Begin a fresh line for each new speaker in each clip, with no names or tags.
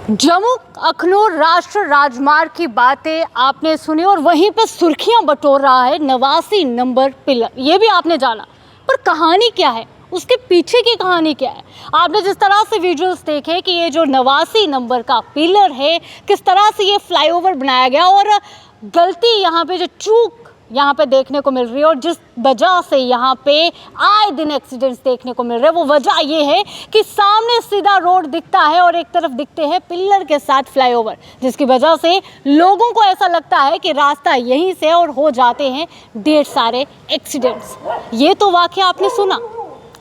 जम्मू अखनूर राष्ट्रीय राजमार्ग की बातें आपने सुनी और वहीं पे सुर्खियां बटोर रहा है 89 नंबर पिलर। ये भी आपने जाना, पर कहानी क्या है, उसके पीछे की कहानी क्या है? आपने जिस तरह से विजुअल्स देखे कि ये जो 89 नंबर का पिलर है, किस तरह से ये फ्लाईओवर बनाया गया और गलती यहाँ पे जो चूक यहाँ पे देखने को मिल रही है और जिस वजह से यहाँ पे आए दिन एक्सीडेंट्स देखने को मिल रहे हैं, वो वजह ये है कि सामने सीधा रोड दिखता है और एक तरफ दिखते हैं पिलर के साथ फ्लाईओवर, जिसकी वजह से लोगों को ऐसा लगता है कि रास्ता यहीं से और हो जाते हैं ढेर सारे एक्सीडेंट्स। ये तो वाकया आपने सुना,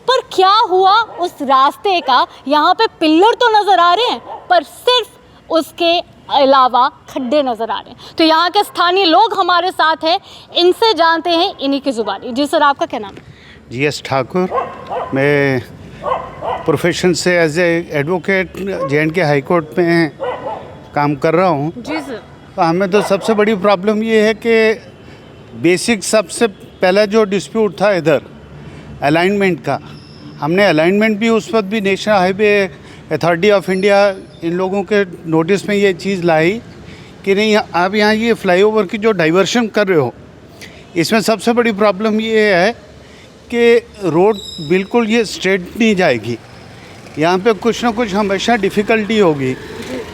पर क्या हुआ उस रास्ते का? यहाँ पे पिलर तो नज़र आ रहे हैं, पर सिर्फ उसके अलावा खड्डे नज़र आ रहे हैं। तो यहाँ के स्थानीय लोग हमारे साथ हैं, इनसे जानते हैं इन्हीं की जुबानी। जी सर, आपका क्या नाम है?
GS ठाकुर। मैं प्रोफेशन से as a advocate J&K high court में काम कर रहा हूँ।
जी सर।
तो हमें तो सबसे बड़ी प्रॉब्लम ये है कि बेसिक सबसे पहला जो डिस्प्यूट था इधर अलाइनमेंट का, हमने अलाइनमेंट भी उस वक्त भी national highway authority of India in लोगों के नोटिस में ये चीज़ लाई कि नहीं, आप यहाँ ये फ्लाईओवर की जो डाइवर्शन कर रहे हो, इसमें सबसे बड़ी प्रॉब्लम ये है कि रोड बिल्कुल ये स्ट्रेट नहीं जाएगी। यहाँ पे कुछ ना कुछ हमेशा डिफ़िकल्टी होगी।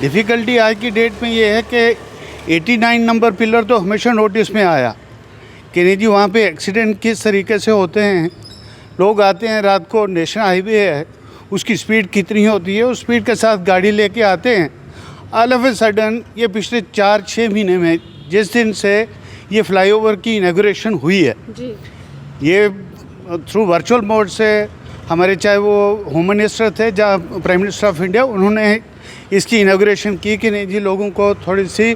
डिफ़िकल्टी आज की डेट में ये है कि 89 नंबर पिलर तो हमेशा नोटिस में आया कि नहीं जी, वहाँ पे एक्सीडेंट किस तरीके से होते हैं। लोग आते हैं रात को, नेशनल हाईवे है, उसकी स्पीड कितनी होती है, उस स्पीड के साथ गाड़ी लेके आते हैं। ऑल ऑफ ए सडन ये पिछले 4-6 महीने में जिस दिन से ये फ्लाईओवर की इनॉग्रेशन हुई है
जी,
ये थ्रू वर्चुअल मोड से हमारे चाहे वो होम मिनिस्टर थे या प्राइम मिनिस्टर ऑफ इंडिया, उन्होंने इसकी इनॉग्रेशन की कि नहीं जी, लोगों को थोड़ी सी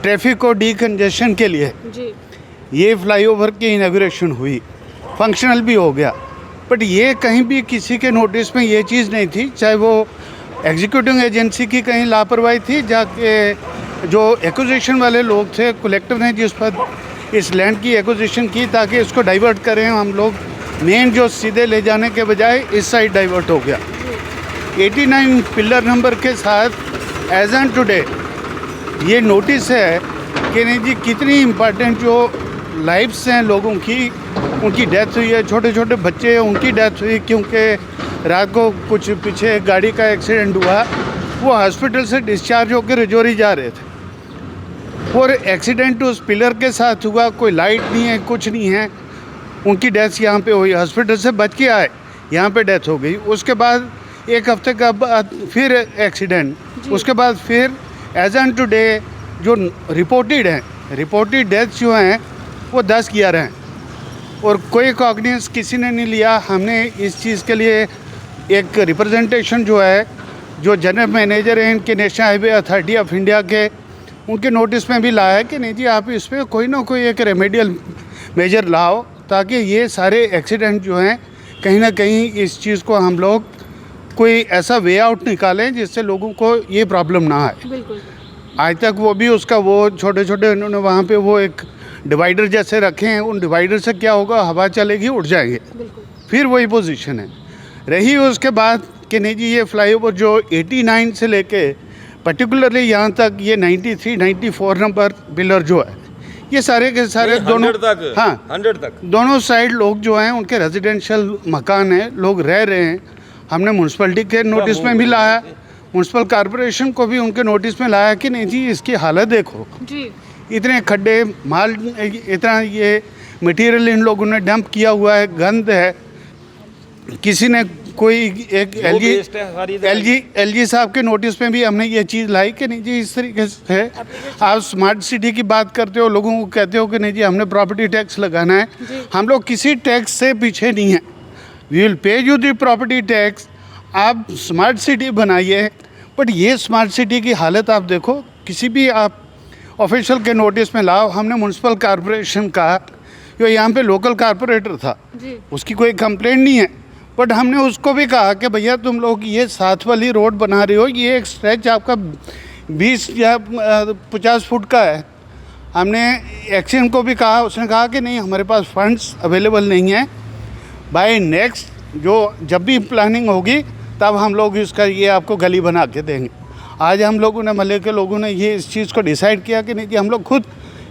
ट्रैफिक को डीकंजेशन के लिए
जी,
ये फ्लाईओवर की इनॉग्रेशन हुई, फंक्शनल भी हो गया। बट ये कहीं भी किसी के नोटिस में ये चीज़ नहीं थी, चाहे वो एग्जीक्यूटिव एजेंसी की कहीं लापरवाही थी, जाके जो एक्विजिशन वाले लोग थे, कलेक्टर ने जिस पर इस लैंड की एक्विजिशन की ताकि इसको डाइवर्ट करें हम लोग, मेन जो सीधे ले जाने के बजाय इस साइड डाइवर्ट हो गया। 89 पिलर नंबर के साथ एज एंड टुडे ये नोटिस है कि नहीं जी, कितनी इम्पॉर्टेंट जो लाइफ्स हैं लोगों की, उनकी डेथ हुई है। छोटे छोटे बच्चे हैं, उनकी डेथ हुई क्योंकि रात को कुछ पीछे गाड़ी का एक्सीडेंट हुआ, वो हॉस्पिटल से डिस्चार्ज होकर रजौरी जा रहे थे और एक्सीडेंट उस पिलर के साथ हुआ। कोई लाइट नहीं है, कुछ नहीं है, उनकी डेथ यहाँ पे हुई। हॉस्पिटल से बच के आए, यहाँ पे डेथ हो गई। उसके बाद एक हफ्ते का बाद फिर एक्सीडेंट, उसके बाद फिर एज एंड टुडे जो रिपोर्टेड हैं, रिपोर्टेड डेथ्स जो हैं वो 10-11 हैं और कोई कॉग्निजेंस किसी ने नहीं लिया। हमने इस चीज़ के लिए एक रिप्रेजेंटेशन जो है, जो जनरल मैनेजर हैं इनके national highway authority of India के, उनके नोटिस में भी लाया है कि नहीं जी, आप इस पर कोई ना कोई एक रेमेडियल मेजर लाओ ताकि ये सारे एक्सीडेंट जो हैं कहीं ना कहीं इस चीज़ को हम लोग कोई ऐसा वे आउट निकालें जिससे लोगों को ये प्रॉब्लम ना आए।
बिल्कुल।
आज तक वो भी उसका वो छोटे छोटे उन्होंने वहाँ पे वो एक डिवाइडर जैसे रखे हैं, उन डिवाइडर से क्या होगा, हवा चलेगी, उड़ जाएंगे, फिर वही पोजीशन है। रही उसके बाद कि नहीं जी, ये फ्लाईओवर जो 89 से लेके पर्टिकुलरली यहाँ तक ये 93-94 नंबर पिलर जो है, ये सारे के सारे दोनों तक, हाँ
100 तक
दोनों साइड लोग जो हैं उनके रेजिडेंशियल मकान हैं, लोग रह रहे हैं। हमने म्यूनसिपलिटी के नोटिस में भी लाया, म्यूनसिपल कॉरपोरेशन को भी उनके नोटिस में लाया कि नहीं जी, इसकी हालत देखो
जी,
इतने खड्डे, माल, इतना ये मटेरियल इन लोगों ने डंप किया हुआ है, गंद है। किसी ने कोई एक एलजी साहब के नोटिस में भी हमने ये चीज़ लाई कि नहीं जी, इस तरीके से आप स्मार्ट सिटी की बात करते हो, लोगों को कहते हो कि नहीं जी, हमने प्रॉपर्टी टैक्स लगाना है। हम लोग किसी टैक्स से पीछे नहीं हैं, we will pay you the property tax, आप स्मार्ट सिटी बनाइए। बट ये स्मार्ट सिटी की हालत आप देखो, किसी भी आप ऑफिशियल के नोटिस में लाओ। हमने म्यूनसिपल कॉरपोरेशन का, जो यहाँ पे लोकल कॉरपोरेटर था, उसकी कोई कंप्लेंट नहीं है, बट हमने उसको भी कहा कि भैया तुम लोग ये साथ वाली रोड बना रहे हो, ये एक स्ट्रेच आपका 20 या 50 फुट का है। हमने एक्शन को भी कहा, उसने कहा कि नहीं, हमारे पास फंड्स अवेलेबल नहीं है, बाय नेक्स्ट जो जब भी प्लानिंग होगी तब हम लोग इसका ये आपको गली बना के देंगे। आज हम लोगों ने महल्ले के लोगों ने ये इस चीज़ को डिसाइड किया कि नहीं जी हम लोग खुद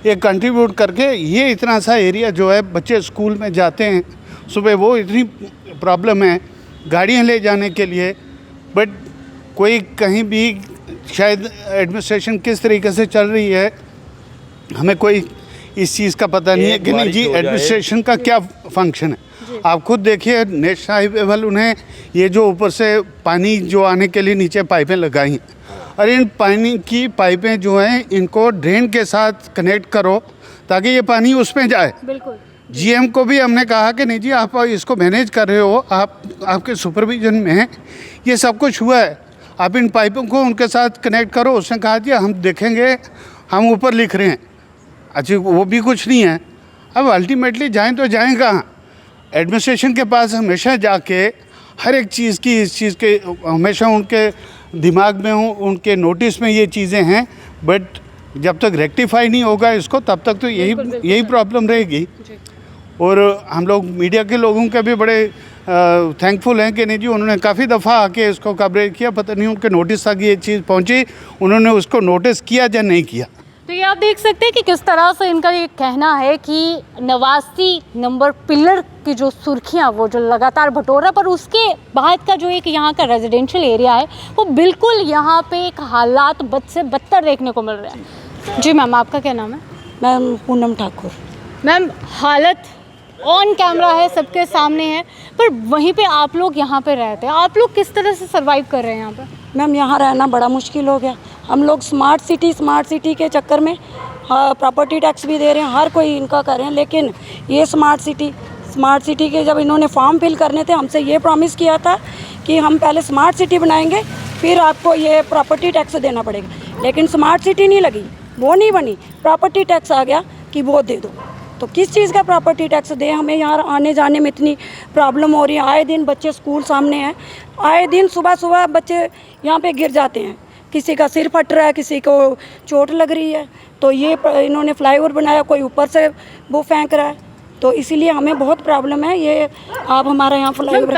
एक कंट्रीब्यूट करके ये इतना सा एरिया जो है बच्चे स्कूल में जाते हैं सुबह, वो इतनी प्रॉब्लम है गाड़ियाँ ले जाने के लिए, बट कोई कहीं भी शायद एडमिनिस्ट्रेशन किस तरीके से चल रही है हमें कोई इस चीज़ का पता नहीं है कि नहीं जी एडमिनिस्ट्रेशन का क्या फंक्शन है। आप खुद देखिए नेशनल हाईवे वाल उन्हें ये जो ऊपर से पानी जो आने के लिए नीचे पाइपें लगाई हैं, और इन पानी की पाइपें जो हैं इनको ड्रेन के साथ कनेक्ट करो ताकि ये पानी उसमें जाए।
बिल्कुल।
जीएम को भी हमने कहा कि नहीं जी आप इसको मैनेज कर रहे हो, आप आपके सुपरविजन में है, ये सब कुछ हुआ है, आप इन पाइपों को उनके साथ कनेक्ट करो। उसने कहा जी हम देखेंगे, हम ऊपर लिख रहे हैं। अच्छा वो भी कुछ नहीं है। अब अल्टीमेटली जाएं तो जाएं कहाँ? एडमिनिस्ट्रेशन के पास हमेशा जाके हर एक चीज़ की इस चीज़ के हमेशा उनके दिमाग में हो, उनके नोटिस में ये चीज़ें हैं, बट जब तक रेक्टिफाई नहीं होगा इसको तब तक तो यही प्रॉब्लम रहेगी। और हम लोग मीडिया के लोगों के भी बड़े थैंकफुल हैं कि नहीं जी उन्होंने काफ़ी दफ़ा आके इसको कवरेज किया, पता नहीं उनके नोटिस तक ये चीज़ पहुंची, उन्होंने उसको नोटिस किया या नहीं किया।
तो ये आप देख सकते हैं कि किस तरह से इनका ये कहना है कि 89 नंबर पिलर की जो सुर्खियां वो जो लगातार बटोर रहा, पर उसके बाद का जो एक यहाँ का रेजिडेंशियल एरिया है वो बिल्कुल यहाँ पे एक हालात बद से बदतर देखने को मिल रहा है। जी मैम, आपका क्या नाम है?
मैम पूनम ठाकुर।
मैम, हालत ऑन कैमरा है, सबके सामने है, पर वहीं पे आप लोग यहाँ पे रहते हैं, आप लोग किस तरह से सर्वाइव कर रहे हैं यहाँ पे?
मैम यहाँ रहना बड़ा मुश्किल हो गया। हम लोग स्मार्ट सिटी के चक्कर में प्रॉपर्टी टैक्स भी दे रहे हैं, हर कोई इनका कर रहे हैं, लेकिन ये स्मार्ट सिटी के जब इन्होंने फॉर्म फिल करने थे हमसे ये प्रॉमिस किया था कि हम पहले स्मार्ट सिटी बनाएंगे फिर आपको ये प्रॉपर्टी टैक्स देना पड़ेगा, लेकिन स्मार्ट सिटी नहीं लगी, वो नहीं बनी, प्रॉपर्टी टैक्स आ गया कि वो दे दो। तो किस चीज़ का प्रॉपर्टी टैक्स दे? हमें यहाँ आने जाने में इतनी प्रॉब्लम हो रही है। आए दिन बच्चे स्कूल सामने हैं, आए दिन सुबह सुबह बच्चे यहाँ पे गिर जाते हैं, किसी का सिर फट रहा है, किसी को चोट लग रही है। तो ये इन्होंने फ्लाईओवर बनाया, कोई ऊपर से वो फेंक रहा है, तो इसीलिए हमें बहुत प्रॉब्लम है। ये आप हमारे यहाँ फ्लाईओवर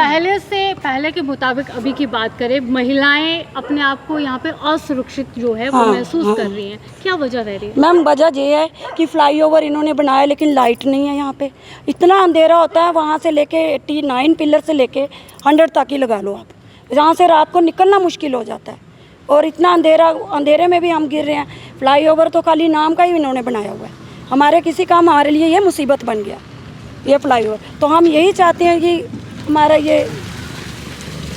पहले के मुताबिक अभी की बात करें, महिलाएं अपने आप को यहाँ पे असुरक्षित जो है वो महसूस कर रही हैं, क्या वजह रह रही है?
मैम वजह ये है कि फ्लाईओवर इन्होंने बनाया लेकिन लाइट नहीं है यहाँ पे, इतना अंधेरा होता है। वहाँ से लेके 89 पिलर से लेके 100 तक ही लगा लो आप, जहाँ से रात को निकलना मुश्किल हो जाता है, और इतना अंधेरे में भी हम गिर रहे हैं। फ्लाईओवर तो खाली नाम का ही इन्होंने बनाया हुआ है, हमारे किसी काम हमारे लिए ये मुसीबत बन गया ये फ्लाईओवर। तो हम यही चाहते हैं कि हमारा ये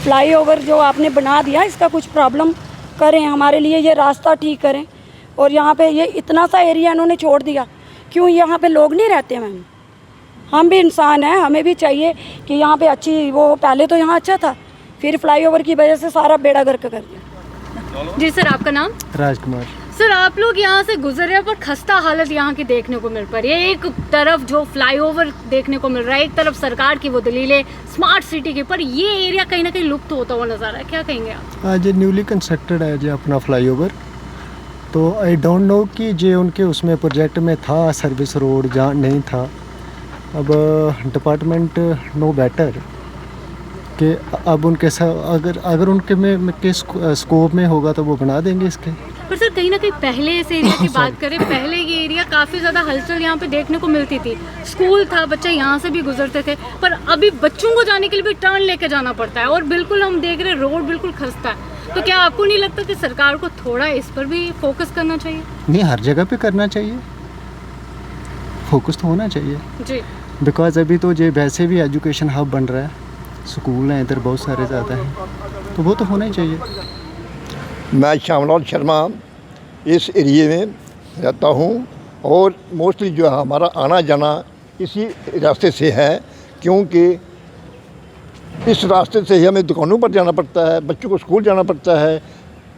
फ्लाईओवर जो आपने बना दिया इसका कुछ प्रॉब्लम करें, हमारे लिए ये रास्ता ठीक करें। और यहाँ पे ये इतना सा एरिया इन्होंने छोड़ दिया, क्यों यहाँ पे लोग नहीं रहते? मैम हम भी इंसान हैं, हमें भी चाहिए कि यहाँ पे अच्छी वो, पहले तो यहाँ अच्छा था, फिर फ्लाईओवर की वजह से सारा बेड़ा गर्क कर दिया।
जी सर, आपका नाम?
राजकुमार।
सर, आप लोग यहाँ से गुजर रहे हैं पर खस्ता हालत यहाँ की देखने को मिल पा रही है। एक तरफ जो फ्लाईओवर देखने को मिल रहा है, एक तरफ सरकार की वो दलीलें स्मार्ट सिटी के, पर ये एरिया कहीं ना कहीं लुप्त होता हुआ नजर आ रहा है, क्या कहेंगे आप?
आज न्यूली कंस्ट्रक्टेड है जो अपना फ्लाईओवर, तो आई डोंट नो कि जो उनके उसमें प्रोजेक्ट में था सर्विस रोड जहाँ नहीं था। अब डिपार्टमेंट नो बेटर कि अब उनके साथ अगर उनके में के स्कोप में होगा तो वो बना देंगे इसके।
पर सर कहीं ना कहीं पहले इस एरिया की बात करें, पहले ये एरिया काफ़ी ज़्यादा हलचल यहाँ पे देखने को मिलती थी, स्कूल था, बच्चे यहाँ से भी गुजरते थे, पर अभी बच्चों को जाने के लिए भी टर्न लेके जाना पड़ता है, और बिल्कुल हम देख रहे रोड बिल्कुल खस्ता है। तो क्या आपको नहीं लगता कि सरकार को थोड़ा इस पर भी फोकस करना चाहिए? नहीं,
हर जगह पे करना चाहिए, फोकस तो होना चाहिए
जी,
बिकॉज अभी तो जो वैसे भी एजुकेशन हब बन रहा है, स्कूल हैं इधर बहुत सारे ज़्यादा हैं, तो वो तो होना ही चाहिए।
मैं श्यामलाल शर्मा इस एरिए में रहता हूँ, और मोस्टली जो है हमारा आना जाना इसी रास्ते से है, क्योंकि इस रास्ते से ही हमें दुकानों पर जाना पड़ता है, बच्चों को स्कूल जाना पड़ता है,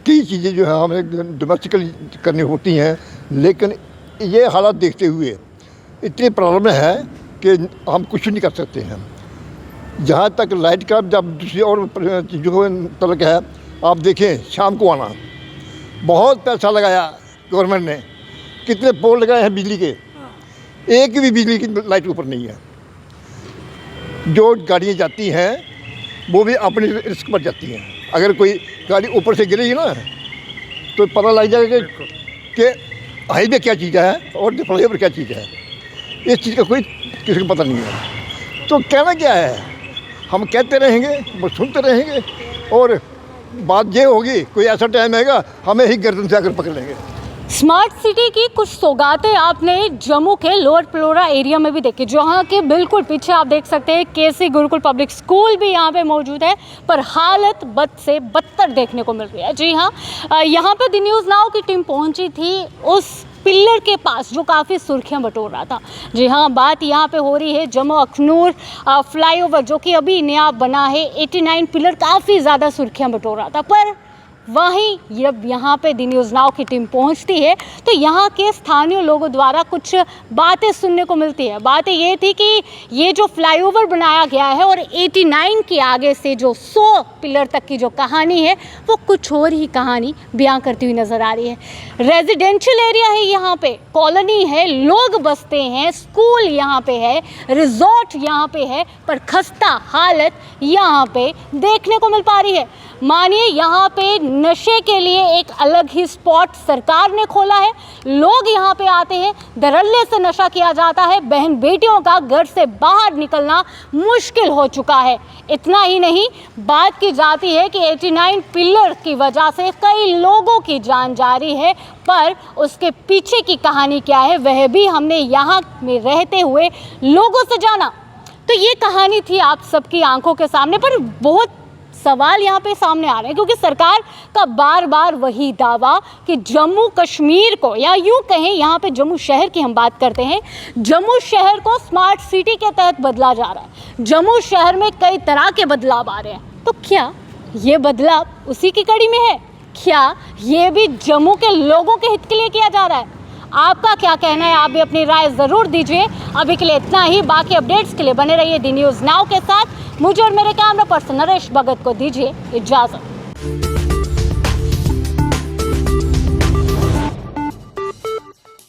कई चीज़ें जो है हमें डोमेस्टिकली करनी होती हैं। लेकिन ये हालात देखते हुए इतनी प्रॉब्लम है कि हम कुछ नहीं कर सकते हैं। जहाँ तक लाइट का जब दूसरी और चीज़ों को तलक है, आप देखें शाम को आना, बहुत पैसा लगाया गवर्नमेंट ने, कितने पोल लगाए हैं बिजली के, एक भी बिजली की लाइट ऊपर नहीं है। जो गाड़ियाँ जाती हैं वो भी अपनी रिस्क पर जाती हैं, अगर कोई गाड़ी ऊपर से गिरेगी ना तो पता लग जाएगा कि हाईवे क्या चीज़ है और फ्लाईओवर क्या चीज़ है। इस चीज़ का कोई किसी को पता नहीं है। तो कहना क्या है, हम कहते रहेंगे, वो सुनते रहेंगे, और बात ये होगी कोई ऐसा टाइम आएगा हमें ही गर्दन से आकर पकड़ लेंगे।
स्मार्ट सिटी की कुछ सौगातें आपने जम्मू के लोअर प्लोरा एरिया में भी देखी, जहाँ के बिल्कुल पीछे आप देख सकते हैं केसी गुरुकुल पब्लिक स्कूल भी यहाँ पे मौजूद है, पर हालत बद से बदतर देखने को मिल रही है। जी हाँ, यहाँ पे द न्यूज़ नाउ की टीम पहुँची थी उस पिलर के पास जो काफ़ी सुर्खियां बटोर रहा था। जी हाँ, बात यहाँ पे हो रही है जम्मू अखनूर फ्लाईओवर, जो कि अभी नया बना है। 89 पिलर काफ़ी ज़्यादा सुर्खियां बटोर रहा था, पर वहीं जब यहाँ पे द न्यूज़ नाउ की टीम पहुँचती है तो यहाँ के स्थानीय लोगों द्वारा कुछ बातें सुनने को मिलती है। बातें ये थी कि ये जो फ्लाईओवर बनाया गया है और 89 के आगे से जो 100 पिलर तक की जो कहानी है वो कुछ और ही कहानी बयां करती हुई नज़र आ रही है। रेजिडेंशियल एरिया है, यहाँ पे कॉलोनी है, लोग बसते हैं, स्कूल यहाँ पे है, रिजॉर्ट यहाँ पे है, पर खस्ता हालत यहाँ पे देखने को मिल पा रही है। मानिए यहाँ पे नशे के लिए एक अलग ही स्पॉट सरकार ने खोला है। लोग यहाँ पे आते हैं, धड़ल्ले से नशा किया जाता है, बहन बेटियों का घर से बाहर निकलना मुश्किल हो चुका है। इतना ही नहीं, बात की जाती है कि 89 पिलर की वजह से कई लोगों की जान जा रही है, पर उसके पीछे की कहानी क्या है वह भी हमने यहाँ में रहते हुए लोगों से जाना। तो ये कहानी थी आप सबकी आंखों के सामने, पर बहुत सवाल यहाँ पे सामने आ रहे हैं क्योंकि सरकार का बार बार वही दावा कि जम्मू कश्मीर को, या यूँ कहें यहाँ पे जम्मू शहर की हम बात करते हैं, जम्मू शहर को स्मार्ट सिटी के तहत बदला जा रहा है। जम्मू शहर में कई तरह के बदलाव आ रहे हैं, तो क्या ये बदलाव उसी की कड़ी में है? क्या ये भी जम्मू के लोगों के हित के लिए किया जा रहा है? आपका क्या कहना है? आप भी अपनी राय ज़रूर दीजिए। अभी के लिए इतना ही, बाकी अपडेट्स के लिए बने रहिए द न्यूज़ नाउ के साथ। मुझे और मेरे कैमरा पर्सन नरेश भगत को दीजिए इजाज़त।